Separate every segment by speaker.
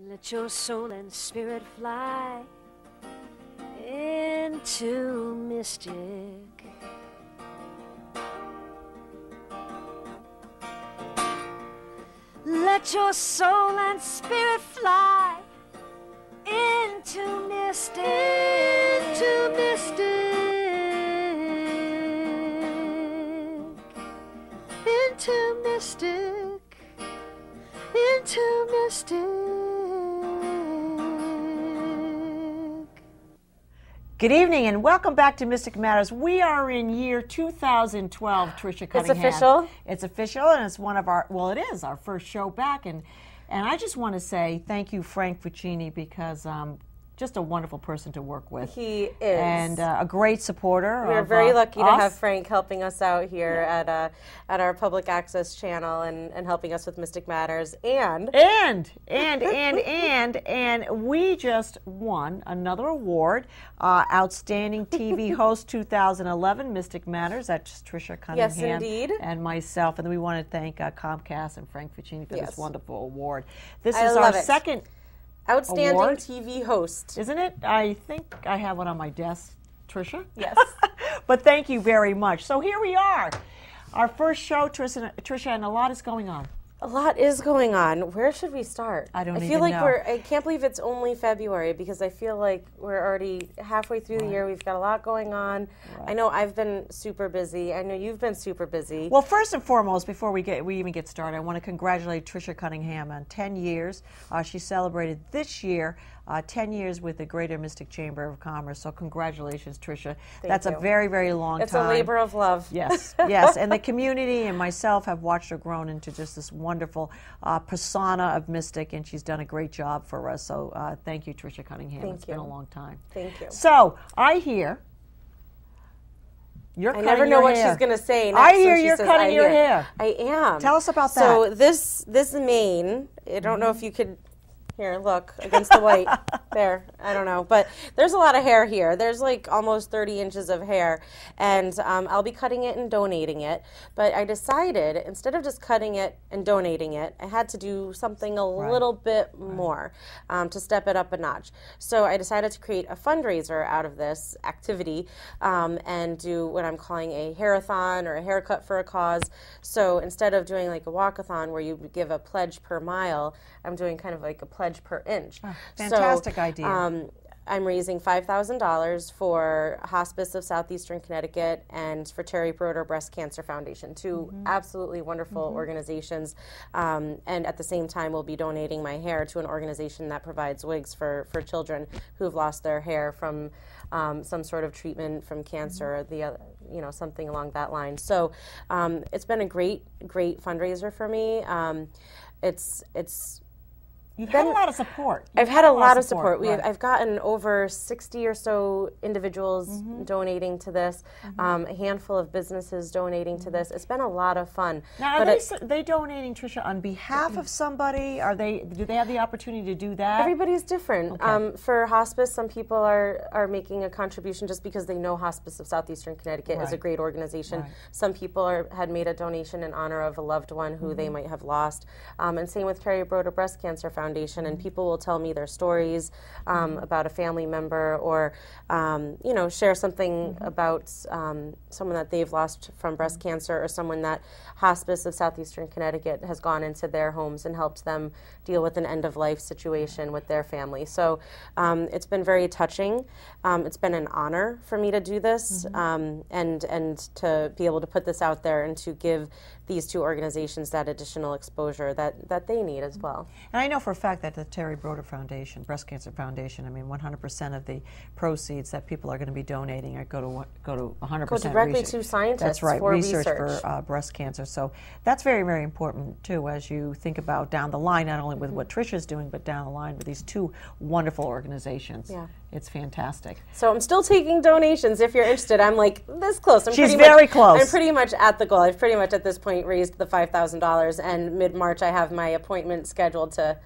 Speaker 1: Let your soul and spirit fly into mystic. Let your soul and spirit fly into mystic. Into mystic. Into mystic. Into mystic.
Speaker 2: Good evening and welcome back to Mystic Matters. We are in year 2012, Tricia Cunningham.
Speaker 3: It's official?
Speaker 2: It's official, and it's one of our, well, it is our first show back. And I just want to say thank you, Frank Fucini, because just a wonderful person to work with.
Speaker 3: He is.
Speaker 2: And a great supporter.
Speaker 3: We're very lucky to have Frank helping us out here at our public access channel and helping us with Mystic Matters. And
Speaker 2: we just won another award, Outstanding TV Host 2011, Mystic Matters. That's Tricia Cunningham.
Speaker 3: Yes, indeed.
Speaker 2: And myself. And then we want to thank Comcast and Frank Fucini for this wonderful award. This
Speaker 3: I
Speaker 2: is
Speaker 3: love
Speaker 2: our
Speaker 3: it.
Speaker 2: second
Speaker 3: Outstanding
Speaker 2: award.
Speaker 3: TV Host.
Speaker 2: Isn't it? I think I have one on my desk, Tricia.
Speaker 3: Yes.
Speaker 2: But thank you very much. So here we are. Our first show, Tricia, and a lot is going on.
Speaker 3: A lot is going on. Where should we start?
Speaker 2: I
Speaker 3: feel like I can't believe it's only February because I feel like we're already halfway through the year. We've got a lot going on. Right. I know I've been super busy. I know you've been super busy.
Speaker 2: Well, first and foremost, before we even get started, I want to congratulate Tricia Cunningham on 10 years. She celebrated this year 10 years with the Greater Mystic Chamber of Commerce. So congratulations, Tricia. That's a very, very long time.
Speaker 3: It's a labor of love.
Speaker 2: Yes, yes. And the community and myself have watched her grow into just this wonderful persona of Mystic, and she's done a great job for us. So thank you, Tricia Cunningham.
Speaker 3: Thank you.
Speaker 2: It's been a long time.
Speaker 3: Thank you.
Speaker 2: So I hear you're cutting your hair.
Speaker 3: I never know what she's going to say next.
Speaker 2: I hear you're cutting your hair.
Speaker 3: I am.
Speaker 2: Tell us about that.
Speaker 3: So this mane, I don't know if you could... Here, look, against the white. There, I don't know. But there's a lot of hair here. There's like almost 30 inches of hair. And I'll be cutting it and donating it. But I decided, instead of just cutting it and donating it, I had to do something a little bit more to step it up a notch. So I decided to create a fundraiser out of this activity and do what I'm calling a hair-a-thon or a haircut for a cause. So instead of doing like a walk-a-thon where you give a pledge per mile, I'm doing kind of like a pledge per inch.
Speaker 2: Oh, fantastic idea.
Speaker 3: I'm raising $5,000 for Hospice of Southeastern Connecticut and for Terry Broder Breast Cancer Foundation, two absolutely wonderful organizations. And at the same time, we'll be donating my hair to an organization that provides wigs for children who have lost their hair from some sort of treatment from cancer, or something along that line. So it's been a great fundraiser for me.
Speaker 2: You've had a lot of support.
Speaker 3: I've had a lot of support. I've gotten over 60 or so individuals donating to this, a handful of businesses donating to this. It's been a lot of fun.
Speaker 2: Now, are they donating, Tricia, on behalf of somebody? Do they have the opportunity to do that?
Speaker 3: Everybody's different. Okay. For hospice, some people are making a contribution just because they know Hospice of Southeastern Connecticut is a great organization. Right. Some people had made a donation in honor of a loved one who they might have lost. And same with Terry Broder Breast Cancer Foundation. And people will tell me their stories about a family member or, share something about someone that they've lost from breast cancer or someone that Hospice of Southeastern Connecticut has gone into their homes and helped them deal with an end-of-life situation with their family. So it's been very touching. It's been an honor for me to do this and to be able to put this out there and to give these two organizations that additional exposure that they need as well.
Speaker 2: And I know for a fact that the Terry Broder Foundation, Breast Cancer Foundation, 100% of the proceeds that people are going to be donating go to 100%
Speaker 3: go directly
Speaker 2: research.
Speaker 3: To scientists.
Speaker 2: That's right,
Speaker 3: for
Speaker 2: research for breast cancer. So that's very, very important too as you think about down the line, not only with what Tricia's doing, but down the line with these two wonderful organizations. Yeah. It's fantastic.
Speaker 3: So I'm still taking donations if you're interested. I'm like this close.
Speaker 2: She's very close.
Speaker 3: I'm pretty much at the goal. I've pretty much at this point point raised the $5,000, and mid-March I have my appointment scheduled to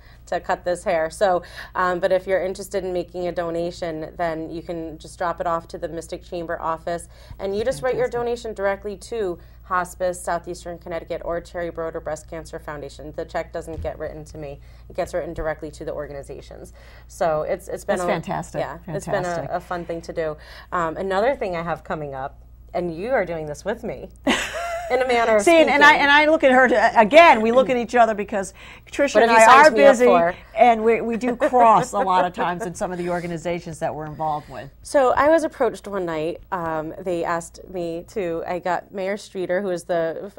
Speaker 3: cut this hair. So, but if you're interested in making a donation, then you can just drop it off to the Mystic Chamber office, and you just write your donation directly to Hospice, Southeastern Connecticut, or Terry Broder Breast Cancer Foundation. The check doesn't get written to me; it gets written directly to the organizations. So it's been
Speaker 2: fantastic.
Speaker 3: Yeah,
Speaker 2: fantastic.
Speaker 3: It's been a fun thing to do. Another thing I have coming up, and you are doing this with me. In a manner of speaking.
Speaker 2: And I look at her again. We look at each other because Tricia and I are busy, and we do cross a lot of times in some of the organizations that we're involved with.
Speaker 3: So I was approached one night. They asked me to. I got Mayor Streeter, who is the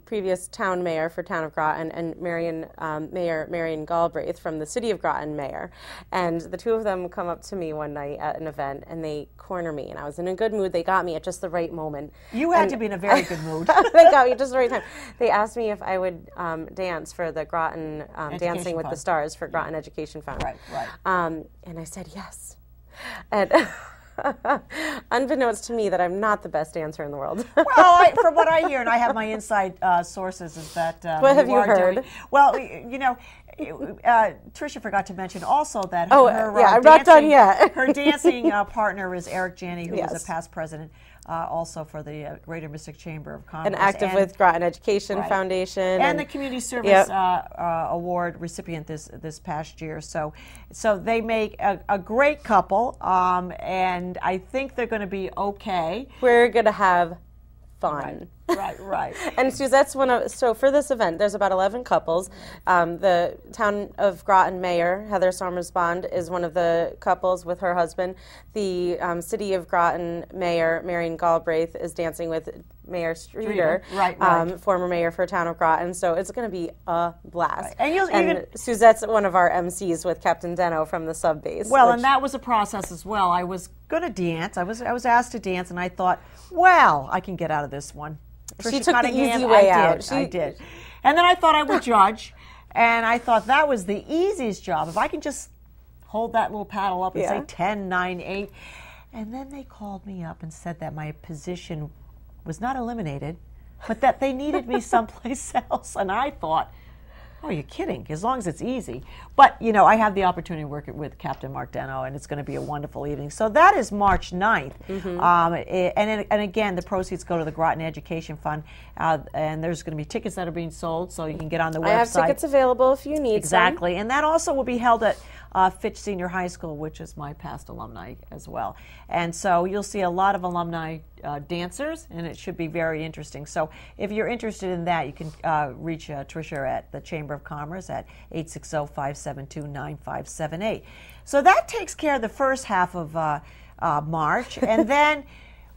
Speaker 3: previous town mayor for Town of Groton, and Marion Galbraith from the City of Groton mayor, and the two of them come up to me one night at an event, and they corner me, and I was in a good mood. They got me at just the right moment.
Speaker 2: You had to be in a very good mood.
Speaker 3: They got me at just the right time. They asked me if I would dance for the Groton Dancing with the Stars for Groton Education Fund.
Speaker 2: Right.
Speaker 3: And I said yes. And unbeknownst to me that I'm not the best dancer in the world.
Speaker 2: Well, from what I hear, and I have my inside sources, is that
Speaker 3: what have you heard?
Speaker 2: Well, you know, Tricia forgot to mention also that
Speaker 3: I'm not done yet.
Speaker 2: Her dancing partner is Eric Janney, who is a past president. Also for the Greater Mystic Chamber of Commerce.
Speaker 3: And active with Groton Education Foundation.
Speaker 2: And the Community Service Award recipient this past year. So they make a great couple, and I think they're going to be okay.
Speaker 3: We're going to have fun.
Speaker 2: Right.
Speaker 3: And Suzette's so for this event, there's about 11 couples. The Town of Groton Mayor, Heather Somers Bond, is one of the couples with her husband. The City of Groton Mayor, Marion Galbraith, is dancing with Mayor Streeter, former mayor for Town of Groton. So it's going to be a blast.
Speaker 2: Right.
Speaker 3: And Suzette's one of our MCs with Captain Deno from the sub base.
Speaker 2: Well, and that was a process as well. I was going to dance. I was asked to dance, and I thought, well, I can get out of this one.
Speaker 3: She took the easy way out.
Speaker 2: I did. And then I thought I would judge, and I thought that was the easiest job. If I can just hold that little paddle up and say 10, 9, 8. And then they called me up and said that my position was not eliminated, but that they needed me someplace else. And I thought, oh, you're kidding, as long as it's easy. But, you know, I have the opportunity to work with Captain Mark Deno, and it's going to be a wonderful evening. So that is March 9th. And again, the proceeds go to the Groton Education Fund, and there's going to be tickets that are being sold, so you can get on the website.
Speaker 3: I have tickets available if you need
Speaker 2: Exactly.
Speaker 3: some.
Speaker 2: And that also will be held at Fitch Senior High School, which is my past alumni as well. And so you'll see a lot of alumni dancers, and it should be very interesting. So if you're interested in that, you can reach Tricia at the Chamber of Commerce at 860-572-9578. So that takes care of the first half of March, and then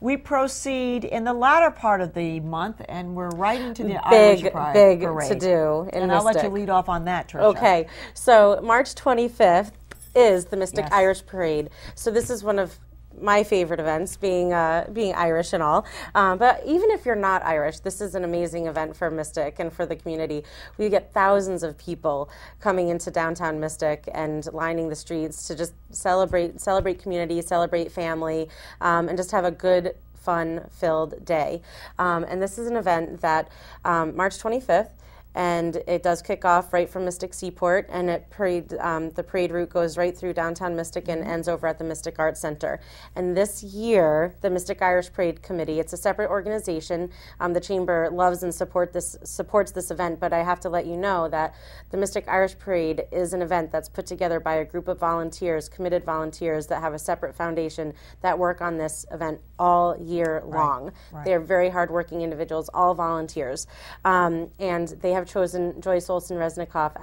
Speaker 2: we proceed in the latter part of the month, and we're right into the Irish Pride
Speaker 3: Big
Speaker 2: Parade.
Speaker 3: to do in
Speaker 2: And
Speaker 3: Mystic.
Speaker 2: I'll let you lead off on that, Tricia.
Speaker 3: Okay, so March 25th is the Mystic Irish Parade. So this is one of my favorite events, being Irish and all. But even if you're not Irish, this is an amazing event for Mystic and for the community. We get thousands of people coming into downtown Mystic and lining the streets to just celebrate community, celebrate family, and just have a good, fun-filled day. And this is an event that March 25th, and it does kick off right from Mystic Seaport, and the parade route goes right through downtown Mystic and ends over at the Mystic Arts Center. And this year, the Mystic Irish Parade Committee, it's a separate organization. The Chamber loves and supports this event, but I have to let you know that the Mystic Irish Parade is an event that's put together by a group of volunteers, committed volunteers that have a separate foundation that work on this event all year long.
Speaker 2: Right.
Speaker 3: They're very hardworking individuals, all volunteers, and they have chosen Joyce Olson-Resnikoff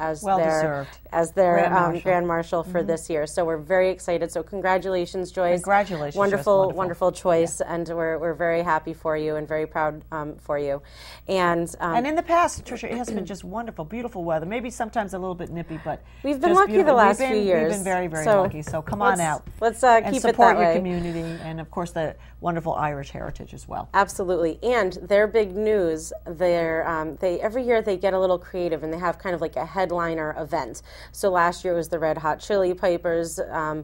Speaker 3: as their Grand Marshal for this year. So we're very excited. So congratulations, Joyce.
Speaker 2: Congratulations,
Speaker 3: wonderful,
Speaker 2: Joyce.
Speaker 3: wonderful choice, and we're very happy for you and very proud for you. And
Speaker 2: in the past, Tricia, it has been just wonderful, beautiful weather. Maybe sometimes a little bit nippy, but
Speaker 3: we've been lucky the last few years.
Speaker 2: We've been very, very lucky. So come on out.
Speaker 3: Let's
Speaker 2: and
Speaker 3: keep it that
Speaker 2: support your
Speaker 3: way.
Speaker 2: community, and of course the wonderful Irish heritage as well.
Speaker 3: Absolutely. And their big news, they every year they get a little creative, and they have kind of like a headliner event. So last year it was the Red Hot Chili Pipers. A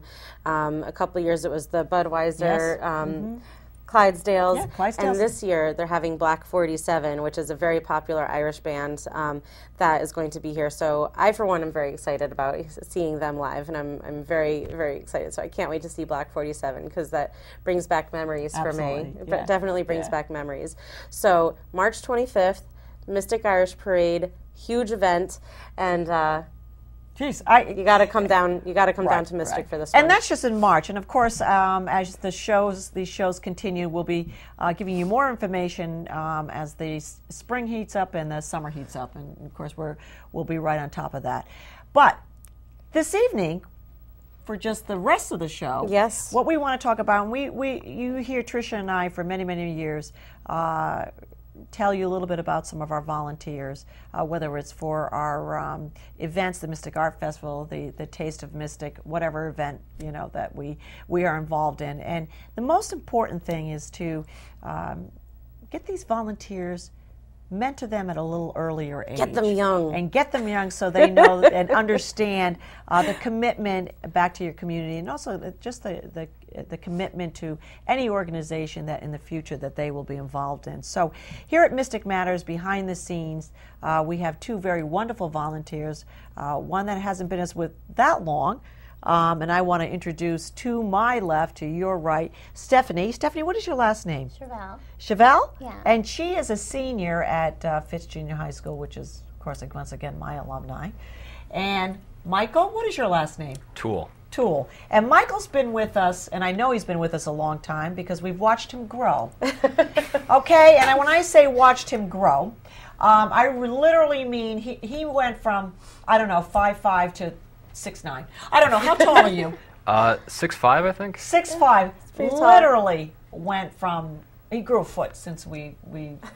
Speaker 3: couple of years it was the Budweiser Clydesdales.
Speaker 2: Yeah, Clydesdales.
Speaker 3: And this year they're having Black 47, which is a very popular Irish band that is going to be here. So I, for one, am very excited about seeing them live, and I'm very, very excited. So I can't wait to see Black 47 because that brings back memories for me.
Speaker 2: Yeah.
Speaker 3: It definitely brings back memories. So March 25th, Mystic Irish Parade, huge event, and
Speaker 2: Jeez,
Speaker 3: you got to come down. You got to come down to Mystic for this one.
Speaker 2: And that's just in March. And of course, as these shows continue, we'll be giving you more information as the spring heats up and the summer heats up. And of course, we'll be right on top of that. But this evening, for just the rest of the show,
Speaker 3: yes,
Speaker 2: what we want to talk about, and you hear Tricia and I for many, many years tell you a little bit about some of our volunteers, whether it's for our events, the Mystic Art Festival, the Taste of Mystic, whatever event that we are involved in. And the most important thing is to get these volunteers, mentor them at a little earlier age.
Speaker 3: Get them young.
Speaker 2: And get them young so they know and understand the commitment back to your community, and also just the commitment to any organization that in the future that they will be involved in. So here at Mystic Matters, behind the scenes, we have two very wonderful volunteers, one that hasn't been with that long, and I want to introduce to my left, to your right, Stephanie. Stephanie, what is your last name?
Speaker 4: Chevelle.
Speaker 2: Chevelle?
Speaker 4: Yeah. And
Speaker 2: she is a senior at Fitz Junior High School, which is, of course, once again, my alumni. And Michael, what is your last name?
Speaker 5: Tool.
Speaker 2: And Michael's been with us, and I know he's been with us a long time because we've watched him grow. Okay? And when I say watched him grow, I literally mean he went from, 5'5" to 6'9". I don't know. How tall are you?
Speaker 5: 6'5", I think.
Speaker 2: 6'5". Literally went from, he grew a foot since we've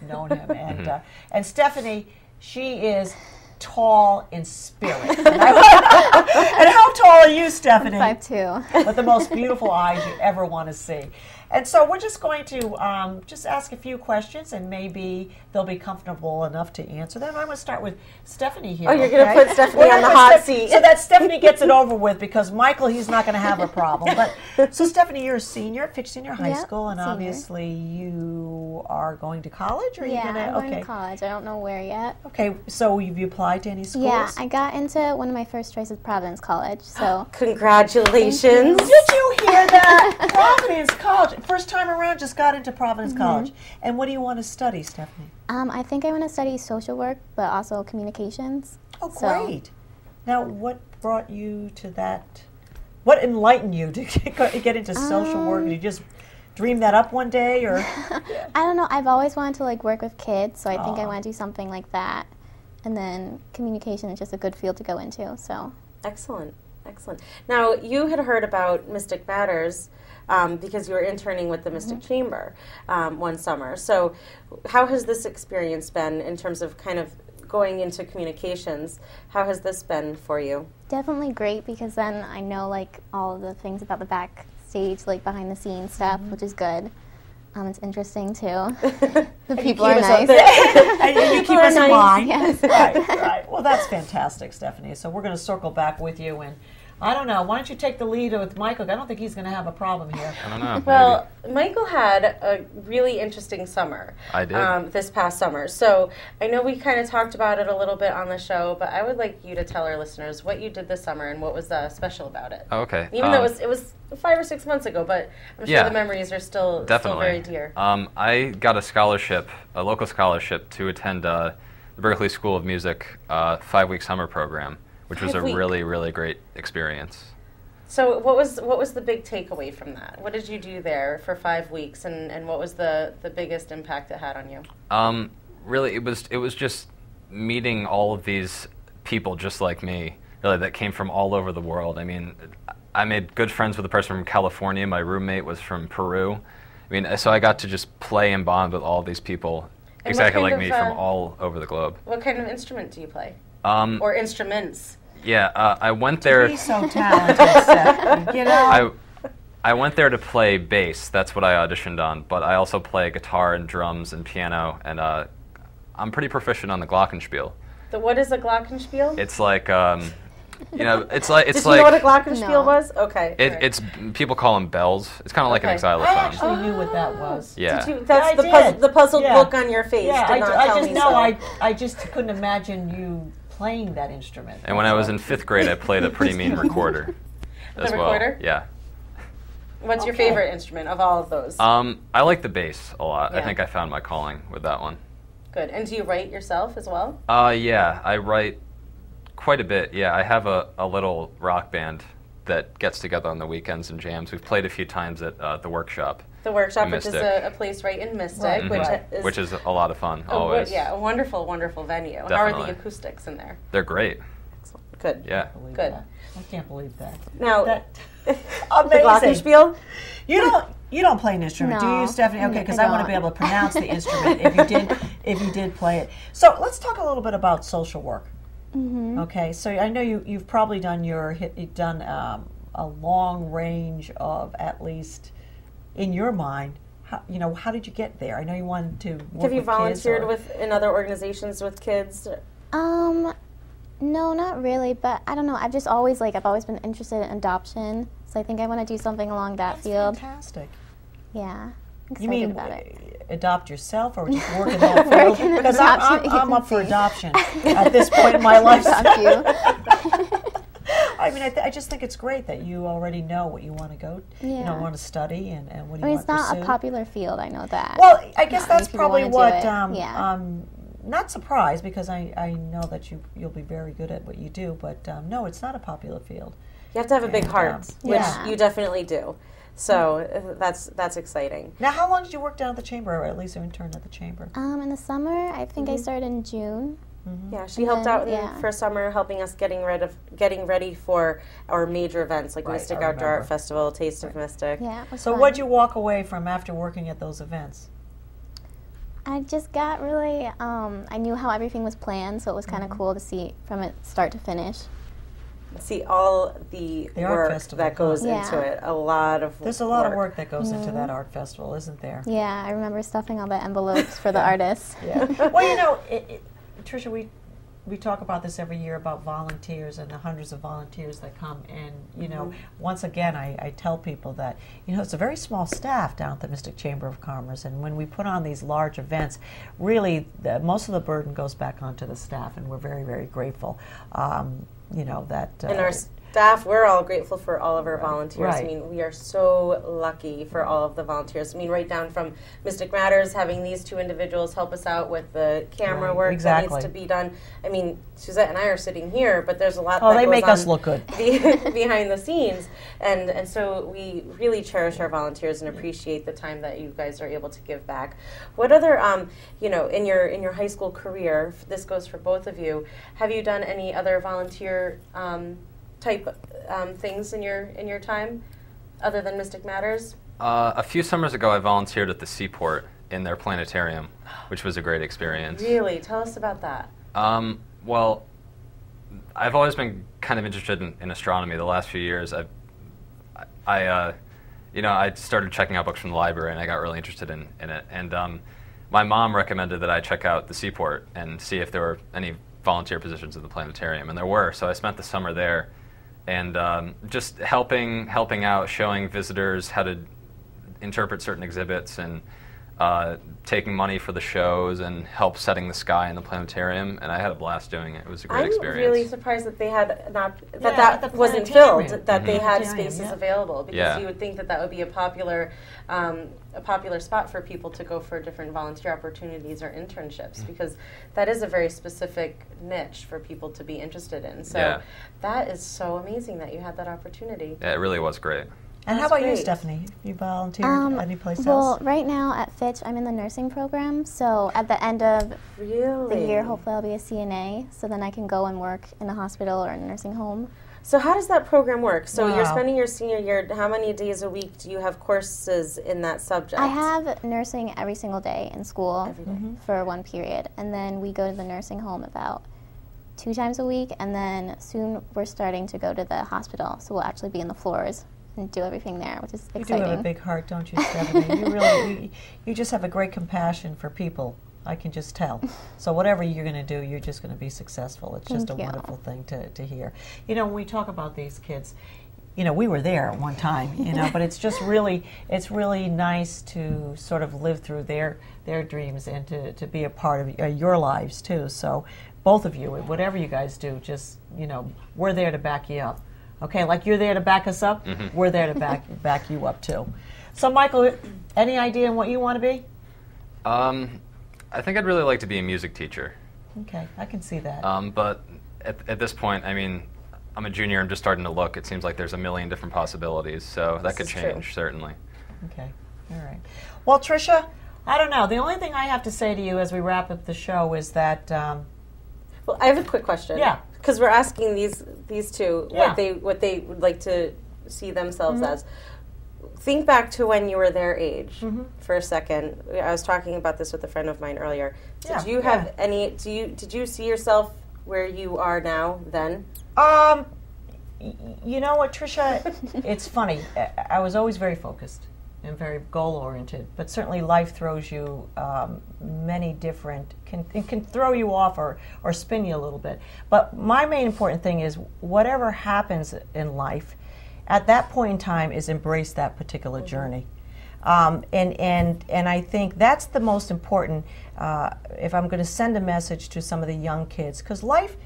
Speaker 2: known him. And Stephanie, she is tall in spirit. And how tall are you, Stephanie?
Speaker 4: 5'2".
Speaker 2: With the most beautiful eyes you ever want to see. And so we're just going to just ask a few questions, and maybe they'll be comfortable enough to answer them. I'm going to start with Stephanie here.
Speaker 3: Oh, you're going to put Stephanie on the hot seat.
Speaker 2: So that Stephanie gets it over with, because Michael, he's not going to have a problem. But so Stephanie, you're a senior at Fitch Senior High School, and obviously you are going to college? Or are you
Speaker 4: I'm going to college. I don't know where yet.
Speaker 2: Okay, so have you applied to any schools?
Speaker 4: Yeah, I got into one of my first choices, Providence College. So
Speaker 3: congratulations.
Speaker 2: Did you hear that? Providence College. First time around, just got into Providence College. And what do you want to study, Stephanie?
Speaker 4: I think I want to study social work, but also communications.
Speaker 2: Oh, great. Now, what brought you to that? What enlightened you to get into social work? Did you just dream that up one day, or?
Speaker 4: I don't know. I've always wanted to work with kids, so I think I want to do something like that. And then communication is just a good field to go into. So.
Speaker 3: Excellent. Now, you had heard about Mystic Matters because you were interning with the Mystic Chamber one summer. So how has this experience been in terms of kind of going into communications? How has this been for you?
Speaker 4: Definitely great, because then I know all of the things about the backstage, behind the scenes stuff, which is good. It's interesting too. The people are nice.
Speaker 2: And you keep us in mind.
Speaker 4: Yes.
Speaker 2: Right. Well, that's fantastic, Stephanie. So we're going to circle back with you, and I don't know. Why don't you take the lead with Michael? I don't think he's going to have a problem here.
Speaker 5: I don't know.
Speaker 3: Well, Michael had a really interesting summer.
Speaker 5: I did.
Speaker 3: This past summer. So I know we kind of talked about it a little bit on the show, but I would like you to tell our listeners what you did this summer and what was special about it.
Speaker 5: Oh, okay.
Speaker 3: Even though it was 5 or 6 months ago, but I'm sure the memories are still very dear.
Speaker 5: I got a local scholarship to attend the Berkeley School of Music 5-week summer program, which was a really, really great experience.
Speaker 3: So what was the big takeaway from that? What did you do there for 5 weeks, and what was the biggest impact it had on you?
Speaker 5: Really, it was just meeting all of these people just like me, really, that came from all over the world. I mean, I made good friends with a person from California. My roommate was from Peru. I mean, so I got to just play and bond with all these people exactly like me from all over the globe.
Speaker 3: What kind of instrument do you play? Or instruments?
Speaker 5: Yeah, I went there.
Speaker 2: He's so talented, Stephanie,
Speaker 5: I went there to play bass. That's what I auditioned on. But I also play guitar and drums and piano, and I'm pretty proficient on the glockenspiel.
Speaker 3: What is a glockenspiel?
Speaker 5: It's like You know, it's like
Speaker 3: Did you know what a glockenspiel
Speaker 4: No.
Speaker 3: was? Okay.
Speaker 5: it's people call them bells. It's kind of like
Speaker 3: Okay.
Speaker 5: an xylophone.
Speaker 2: I actually knew what that was.
Speaker 5: Yeah.
Speaker 3: Did you, that's
Speaker 2: Yeah, I
Speaker 3: the,
Speaker 2: did.
Speaker 3: the puzzled
Speaker 2: Yeah.
Speaker 3: look on your face.
Speaker 2: Yeah,
Speaker 3: did not
Speaker 2: I
Speaker 3: tell
Speaker 2: just
Speaker 3: me
Speaker 2: know.
Speaker 3: so.
Speaker 2: I just couldn't imagine you playing that instrument.
Speaker 5: And when I was in 5th grade, I played a pretty mean recorder as well.
Speaker 3: recorder?
Speaker 5: Yeah.
Speaker 3: What's your
Speaker 2: Okay.
Speaker 3: favorite instrument of all of those?
Speaker 5: I like the bass a lot. I
Speaker 3: Yeah.
Speaker 5: think I found my calling with that one.
Speaker 3: Good. And do you write yourself as well?
Speaker 5: Yeah, I write quite a bit. Yeah, I have a little rock band that gets together on the weekends and jams. We've played a few times at the workshop.
Speaker 3: The workshop,
Speaker 5: In
Speaker 3: which is
Speaker 5: Mystic.
Speaker 3: a place right in Mystic,
Speaker 2: Right,
Speaker 3: which
Speaker 2: right.
Speaker 3: is
Speaker 5: Which is a lot of fun,
Speaker 3: a,
Speaker 5: always.
Speaker 3: yeah, a wonderful, wonderful venue. How are the
Speaker 5: Definitely.
Speaker 3: acoustics in there?
Speaker 5: They're great.
Speaker 3: Good.
Speaker 5: Yeah.
Speaker 2: Believe
Speaker 3: Good.
Speaker 2: that. I can't believe that.
Speaker 3: Now,
Speaker 2: That-
Speaker 3: the
Speaker 2: Amazing.
Speaker 3: glockenspiel.
Speaker 2: You don't play an instrument, do you,
Speaker 4: No.
Speaker 2: Stephanie? Okay, because
Speaker 4: I
Speaker 2: I want to
Speaker 4: don't.
Speaker 2: be able to pronounce the instrument if you did play it. So let's talk a little bit about social work. Okay, so I know you've probably done a long range of, at least in your mind. How did you get there? I know you wanted to work
Speaker 3: Have you
Speaker 2: with kids
Speaker 3: volunteered
Speaker 2: or-
Speaker 3: in other organizations with kids?
Speaker 4: No, not really, but I don't know. I've always been interested in adoption, so I think I want to do something along that
Speaker 2: That's
Speaker 4: field.
Speaker 2: fantastic.
Speaker 4: Yeah, I'm excited
Speaker 2: You mean
Speaker 4: about it.
Speaker 2: adopt yourself or just work in that
Speaker 4: Work
Speaker 2: field?
Speaker 4: in
Speaker 2: Because
Speaker 4: adoption
Speaker 2: I'm up for
Speaker 4: agency.
Speaker 2: adoption at this point in my life.
Speaker 4: Adopt you.
Speaker 2: I mean, I just think it's great that you already know what you want to go,
Speaker 4: Yeah.
Speaker 2: want to study and what you
Speaker 4: I mean,
Speaker 2: want
Speaker 4: it's
Speaker 2: to
Speaker 4: not
Speaker 2: pursue.
Speaker 4: a popular field. I know that.
Speaker 2: Well, I guess
Speaker 4: Not many
Speaker 2: that's
Speaker 4: people
Speaker 2: probably
Speaker 4: wanna do
Speaker 2: what.
Speaker 4: it. Yeah.
Speaker 2: Not surprised because I know that you'll be very good at what you do, but no, it's not a popular field.
Speaker 3: You have to have a big
Speaker 2: And,
Speaker 3: heart, which
Speaker 4: yeah.
Speaker 3: you definitely do. So that's exciting.
Speaker 2: Now, how long did you work down at the chamber, or at least an intern at the chamber?
Speaker 4: In the summer, I think I started in June.
Speaker 3: Yeah, she
Speaker 4: And
Speaker 3: helped
Speaker 4: then,
Speaker 3: out
Speaker 4: yeah.
Speaker 3: for summer, helping us getting ready for our major events like
Speaker 2: Right,
Speaker 3: Mystic
Speaker 2: I
Speaker 3: Outdoor
Speaker 2: remember.
Speaker 3: Art Festival, Taste of Mystic.
Speaker 4: Yeah, it was
Speaker 2: So,
Speaker 4: fun.
Speaker 2: what'd you walk away from after working at those events?
Speaker 4: I just got really. I knew how everything was planned, so it was kind of cool to see from it start to finish.
Speaker 3: See all the
Speaker 2: The art
Speaker 3: work
Speaker 2: festival,
Speaker 3: that goes
Speaker 4: huh?
Speaker 3: into
Speaker 4: Yeah.
Speaker 3: it. A lot of
Speaker 2: There's a lot of work that goes into that art festival, isn't there?
Speaker 4: Yeah, I remember stuffing all the envelopes for the artists.
Speaker 2: Yeah. Well, Tricia, we talk about this every year about volunteers and the hundreds of volunteers that come. And, once again, I tell people that, it's a very small staff down at the Mystic Chamber of Commerce. And when we put on these large events, really, most of the burden goes back onto the staff. And we're very, very grateful, that...
Speaker 3: And our staff, we're all grateful for all of our volunteers.
Speaker 2: Right.
Speaker 3: I mean, we are so lucky for all of the volunteers. I mean, right down from Mystic Matters, having these two individuals help us out with the camera
Speaker 2: Right,
Speaker 3: work
Speaker 2: exactly.
Speaker 3: that needs to be done. I mean, Suzette and I are sitting here, but there's a lot
Speaker 2: Oh,
Speaker 3: that
Speaker 2: they
Speaker 3: goes
Speaker 2: make
Speaker 3: on
Speaker 2: us look good.
Speaker 3: behind the scenes. And so we really cherish our volunteers and appreciate the time that you guys are able to give back. What other, in your high school career, this goes for both of you, have you done any other volunteer type things in your time other than Mystic Matters?
Speaker 5: A few summers ago, I volunteered at the Seaport in their planetarium, which was a great experience.
Speaker 3: Really? Tell us about that.
Speaker 5: Well, I've always been kind of interested in astronomy. The last few years, I started checking out books from the library, and I got really interested in it. And my mom recommended that I check out the Seaport and see if there were any volunteer positions in the planetarium, and there were. So I spent the summer there, and just helping out, showing visitors how to interpret certain exhibits, and taking money for the shows, and help setting the sky in the planetarium. And I had a blast doing it. It was a great
Speaker 3: I'm
Speaker 5: experience.
Speaker 3: really surprised that they had not
Speaker 2: at
Speaker 3: that
Speaker 2: the
Speaker 3: wasn't
Speaker 2: planetarium.
Speaker 3: filled. That they had
Speaker 2: Planetarium,
Speaker 3: spaces
Speaker 2: yeah.
Speaker 3: available, because
Speaker 5: Yeah.
Speaker 3: you would think that would be a popular spot for people to go for different volunteer opportunities or internships, because that is a very specific niche for people to be interested in. So
Speaker 5: Yeah.
Speaker 3: that is so amazing that you had that opportunity.
Speaker 5: Yeah, it really was great.
Speaker 2: And how
Speaker 3: That's
Speaker 2: about you,
Speaker 3: great.
Speaker 2: Stephanie? You volunteered anyplace
Speaker 4: Well,
Speaker 2: else?
Speaker 4: right now at Fitch, I'm in the nursing program. So at the end of
Speaker 3: Really?
Speaker 4: the year, hopefully I'll be a CNA. So then I can go and work in a hospital or in a nursing home.
Speaker 3: So how does that program work? So you're
Speaker 2: Wow.
Speaker 3: spending your senior year, how many days a week do you have courses in that subject?
Speaker 4: I have nursing every single day in school
Speaker 3: Every day.
Speaker 4: for one period. And then we go to the nursing home about 2 times a week. And then soon we're starting to go to the hospital. So we'll actually be in the floors and do everything there, which is
Speaker 2: You
Speaker 4: exciting.
Speaker 2: do have a big heart, don't you, Stephanie? You really, you just have a great compassion for people. I can just tell. So whatever you're going to do, you're just going to be successful. It's just a
Speaker 4: Thank you.
Speaker 2: wonderful thing to hear. You know, when we talk about these kids, you know, we were there at one time, you know, but it's just really, it's really nice to sort of live through their dreams and to be a part of your lives too. So both of you, whatever you guys do, just, you know, we're there to back you up. Okay, like you're there to back us up, we're there to back you up too. So Michael, any idea on what you want to be?
Speaker 5: I think I'd really like to be a music teacher.
Speaker 2: Okay, I can see that.
Speaker 5: But at this point, I mean, I'm a junior. I'm just starting to look. It seems like there's a million different possibilities, so that could change, certainly.
Speaker 2: Okay, all right. Well, Tricia, I don't know. The only thing I have to say to you as we wrap up the show is that...
Speaker 3: well, I have a quick question.
Speaker 2: Yeah.
Speaker 3: Because we're asking these two
Speaker 2: Yeah.
Speaker 3: what they would like to see themselves as. Think back to when you were their age for a second. I was talking about this with a friend of mine earlier. Did you have any? Did you see yourself where you are now then?
Speaker 2: You know what, Tricia? It's funny. I was always very focused and very goal-oriented, but certainly life throws you many different, it can throw you off or spin you a little bit. But my main important thing is whatever happens in life, at that point in time, is embrace that particular journey. And I think that's the most important, if I'm going to send a message to some of the young kids, because life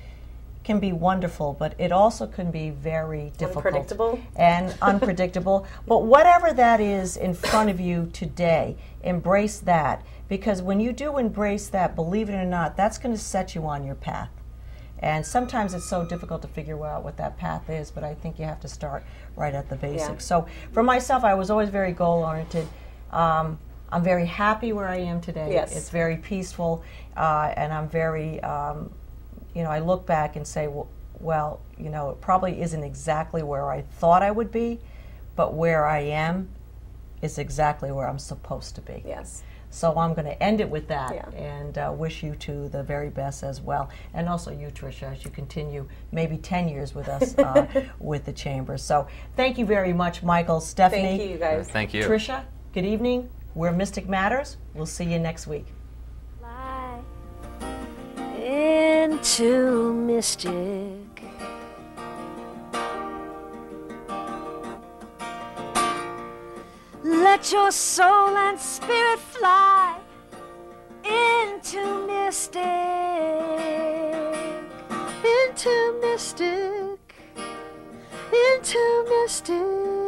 Speaker 2: can be wonderful, but it also can be very difficult and unpredictable. But whatever that is in front of you today, embrace that, because when you do embrace that, believe it or not, that's going to set you on your path. And sometimes it's so difficult to figure out what that path is, but I think you have to start right at the basics. So for myself, I was always very goal-oriented. I'm very happy where I am today.
Speaker 3: Yes.
Speaker 2: It's very peaceful, and I'm very, you know, I look back and say, well, you know, it probably isn't exactly where I thought I would be, but where I am is exactly where I'm supposed to be.
Speaker 3: Yes.
Speaker 2: So I'm going to end it with that, and wish you two the very best as well. And also you, Tricia, as you continue maybe 10 years with us with the Chamber. So thank you very much, Michael, Stephanie.
Speaker 3: Thank you, guys.
Speaker 5: Thank you.
Speaker 2: Tricia, good evening. We're Mystic Matters. We'll see you next week.
Speaker 1: Fly into mystic. Let your soul and spirit fly into mystic, into mystic, into mystic.